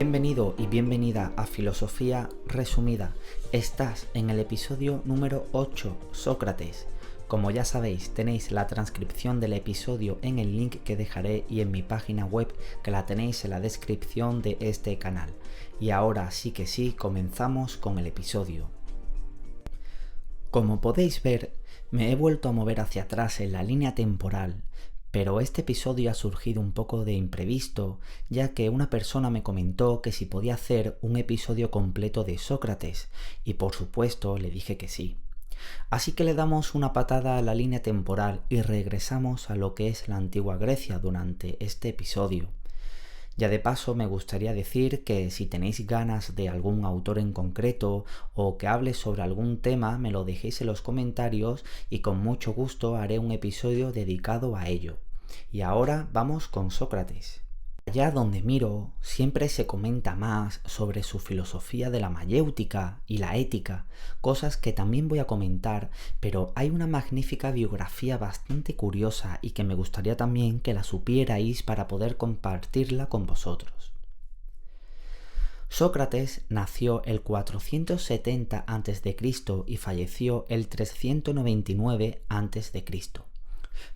Bienvenido y bienvenida a Filosofía Resumida. Estás en el episodio número 8, Sócrates. Como ya sabéis, tenéis la transcripción del episodio en el link que dejaré y en mi página web, que la tenéis en la descripción de este canal. Y ahora sí que sí, comenzamos con el episodio. Como podéis ver, me he vuelto a mover hacia atrás en la línea temporal, pero este episodio ha surgido un poco de imprevisto, ya que una persona me comentó que si podía hacer un episodio completo de Sócrates, y por supuesto le dije que sí. Así que le damos una patada a la línea temporal y regresamos a lo que es la antigua Grecia durante este episodio. Ya de paso me gustaría decir que si tenéis ganas de algún autor en concreto o que hable sobre algún tema, me lo dejéis en los comentarios y con mucho gusto haré un episodio dedicado a ello. Y ahora vamos con Sócrates. Allá donde miro, siempre se comenta más sobre su filosofía de la mayéutica y la ética, cosas que también voy a comentar, pero hay una magnífica biografía bastante curiosa y que me gustaría también que la supierais para poder compartirla con vosotros. Sócrates nació el 470 a.C. y falleció el 399 a.C.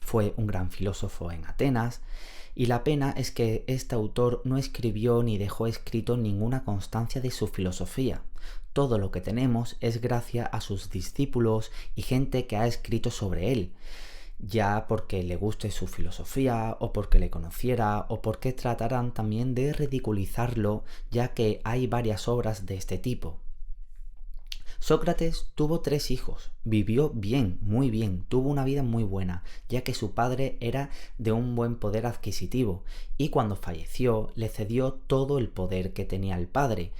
Fue un gran filósofo en Atenas, y la pena es que este autor no escribió ni dejó escrito ninguna constancia de su filosofía. Todo lo que tenemos es gracias a sus discípulos y gente que ha escrito sobre él, ya porque le guste su filosofía o porque le conociera o porque tratarán también de ridiculizarlo, ya que hay varias obras de este tipo. Sócrates tuvo 3 hijos, vivió bien, muy bien, tuvo una vida muy buena, ya que su padre era de un buen poder adquisitivo, y cuando falleció le cedió todo el poder que tenía el padre,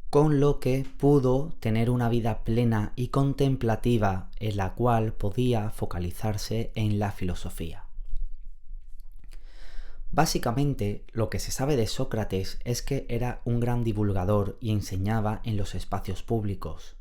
con lo que pudo tener una vida plena y contemplativa en la cual podía focalizarse en la filosofía. Básicamente, lo que se sabe de Sócrates es que era un gran divulgador y enseñaba en los espacios públicos.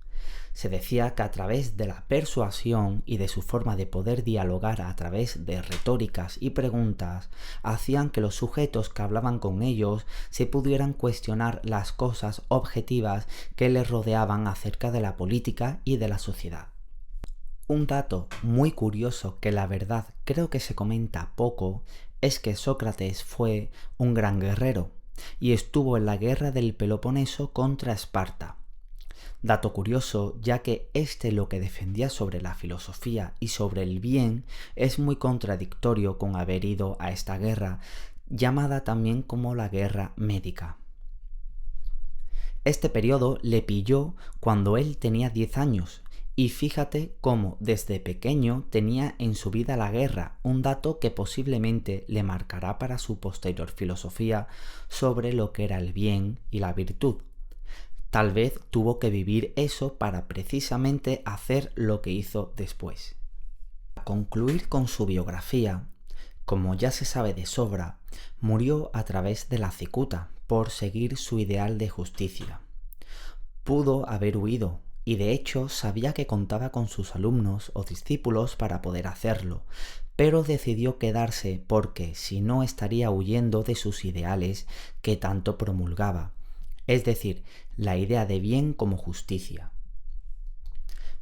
Se decía que a través de la persuasión y de su forma de poder dialogar a través de retóricas y preguntas, hacían que los sujetos que hablaban con ellos se pudieran cuestionar las cosas objetivas que les rodeaban acerca de la política y de la sociedad. Un dato muy curioso que la verdad creo que se comenta poco es que Sócrates fue un gran guerrero y estuvo en la guerra del Peloponeso contra Esparta. Dato curioso, ya que lo que defendía sobre la filosofía y sobre el bien es muy contradictorio con haber ido a esta guerra, llamada también como la guerra médica. Este periodo le pilló cuando él tenía 10 años. Y fíjate cómo desde pequeño tenía en su vida la guerra, un dato que posiblemente le marcará para su posterior filosofía sobre lo que era el bien y la virtud. Tal vez tuvo que vivir eso para precisamente hacer lo que hizo después. Para concluir con su biografía, como ya se sabe de sobra, murió a través de la cicuta por seguir su ideal de justicia. Pudo haber huido, y de hecho sabía que contaba con sus alumnos o discípulos para poder hacerlo, pero decidió quedarse porque si no estaría huyendo de sus ideales que tanto promulgaba, es decir, la idea de bien como justicia.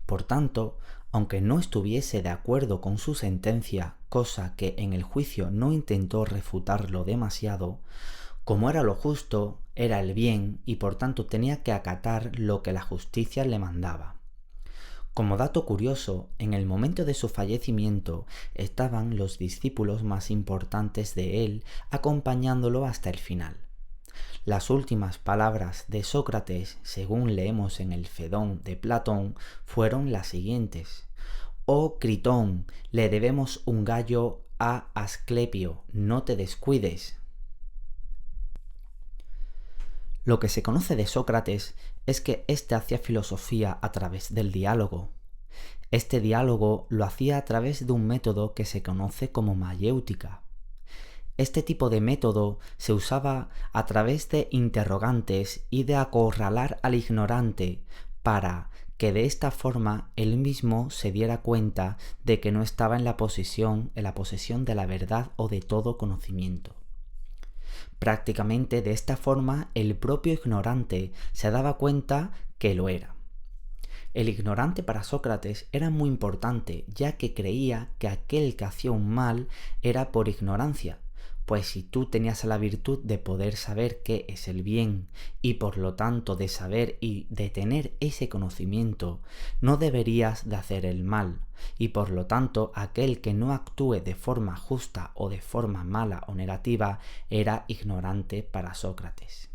Por tanto, aunque no estuviese de acuerdo con su sentencia, cosa que en el juicio no intentó refutarlo demasiado, como era lo justo, era el bien y por tanto tenía que acatar lo que la justicia le mandaba. Como dato curioso, en el momento de su fallecimiento estaban los discípulos más importantes de él acompañándolo hasta el final. Las últimas palabras de Sócrates, según leemos en el Fedón de Platón, fueron las siguientes: «Oh Critón, le debemos un gallo a Asclepio, no te descuides». Lo que se conoce de Sócrates es que éste hacía filosofía a través del diálogo. Este diálogo lo hacía a través de un método que se conoce como mayéutica. Este tipo de método se usaba a través de interrogantes y de acorralar al ignorante para que de esta forma él mismo se diera cuenta de que no estaba en la posesión de la verdad o de todo conocimiento. Prácticamente de esta forma el propio ignorante se daba cuenta que lo era. El ignorante para Sócrates era muy importante, ya que creía que aquel que hacía un mal era por ignorancia, pues si tú tenías la virtud de poder saber qué es el bien y por lo tanto de saber y de tener ese conocimiento, no deberías de hacer el mal, y por lo tanto aquel que no actúe de forma justa o de forma mala o negativa era ignorante para Sócrates.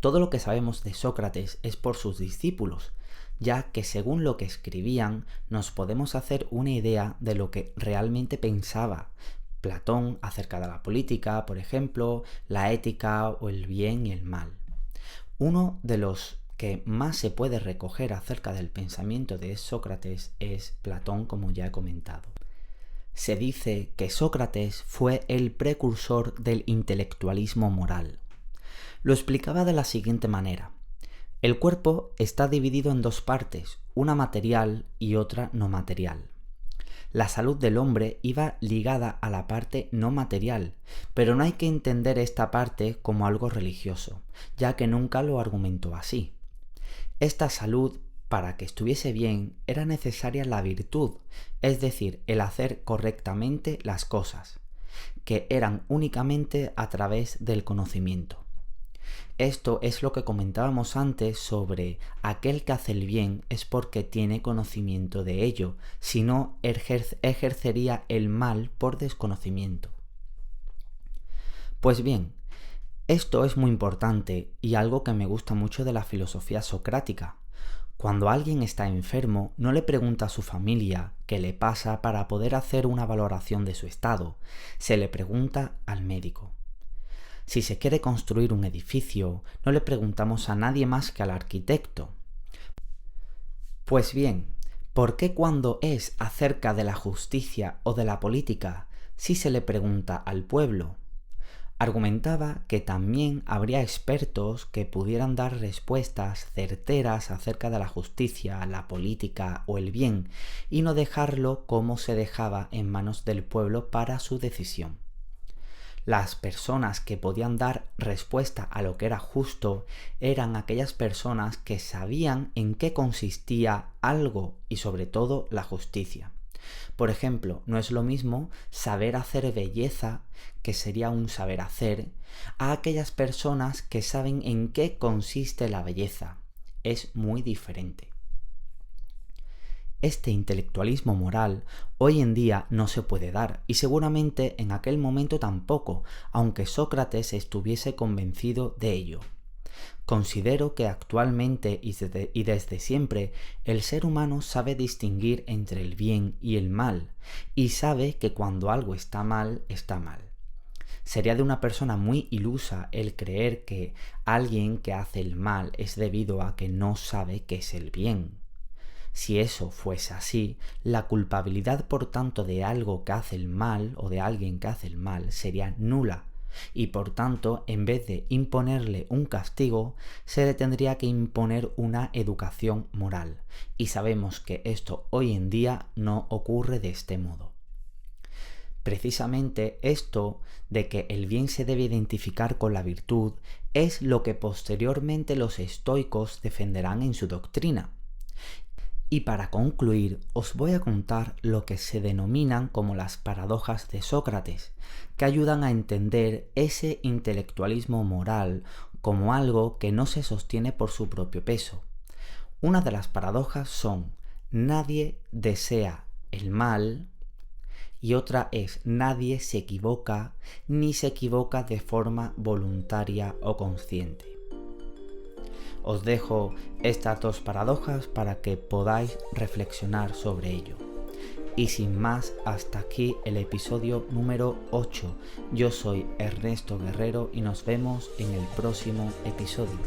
Todo lo que sabemos de Sócrates es por sus discípulos, ya que según lo que escribían nos podemos hacer una idea de lo que realmente pensaba Platón acerca de la política, por ejemplo, la ética o el bien y el mal. Uno de los que más se puede recoger acerca del pensamiento de Sócrates es Platón, como ya he comentado. Se dice que Sócrates fue el precursor del intelectualismo moral. Lo explicaba de la siguiente manera. El cuerpo está dividido en dos partes, una material y otra no material. La salud del hombre iba ligada a la parte no material, pero no hay que entender esta parte como algo religioso, ya que nunca lo argumentó así. Esta salud, para que estuviese bien, era necesaria la virtud, es decir, el hacer correctamente las cosas, que eran únicamente a través del conocimiento. Esto es lo que comentábamos antes sobre aquel que hace el bien es porque tiene conocimiento de ello, si no ejercería el mal por desconocimiento. Pues bien, esto es muy importante y algo que me gusta mucho de la filosofía socrática. Cuando alguien está enfermo, no le pregunta a su familia qué le pasa para poder hacer una valoración de su estado, se le pregunta al médico. Si se quiere construir un edificio, no le preguntamos a nadie más que al arquitecto. Pues bien, ¿por qué cuando es acerca de la justicia o de la política, sí se le pregunta al pueblo? Argumentaba que también habría expertos que pudieran dar respuestas certeras acerca de la justicia, la política o el bien, y no dejarlo como se dejaba en manos del pueblo para su decisión. Las personas que podían dar respuesta a lo que era justo eran aquellas personas que sabían en qué consistía algo y sobre todo la justicia. Por ejemplo, no es lo mismo saber hacer belleza, que sería un saber hacer, a aquellas personas que saben en qué consiste la belleza. Es muy diferente. Este intelectualismo moral hoy en día no se puede dar y seguramente en aquel momento tampoco, aunque Sócrates estuviese convencido de ello. Considero que actualmente y desde siempre el ser humano sabe distinguir entre el bien y el mal y sabe que cuando algo está mal, está mal. Sería de una persona muy ilusa el creer que alguien que hace el mal es debido a que no sabe qué es el bien. Si eso fuese así, la culpabilidad por tanto de algo que hace el mal o de alguien que hace el mal sería nula y por tanto en vez de imponerle un castigo se le tendría que imponer una educación moral y sabemos que esto hoy en día no ocurre de este modo. Precisamente esto de que el bien se debe identificar con la virtud es lo que posteriormente los estoicos defenderán en su doctrina. Y para concluir, os voy a contar lo que se denominan como las paradojas de Sócrates, que ayudan a entender ese intelectualismo moral como algo que no se sostiene por su propio peso. Una de las paradojas son: nadie desea el mal, y otra es: nadie se equivoca, ni se equivoca de forma voluntaria o consciente. Os dejo estas dos paradojas para que podáis reflexionar sobre ello. Y sin más, hasta aquí el episodio número 8. Yo soy Ernesto Guerrero y nos vemos en el próximo episodio.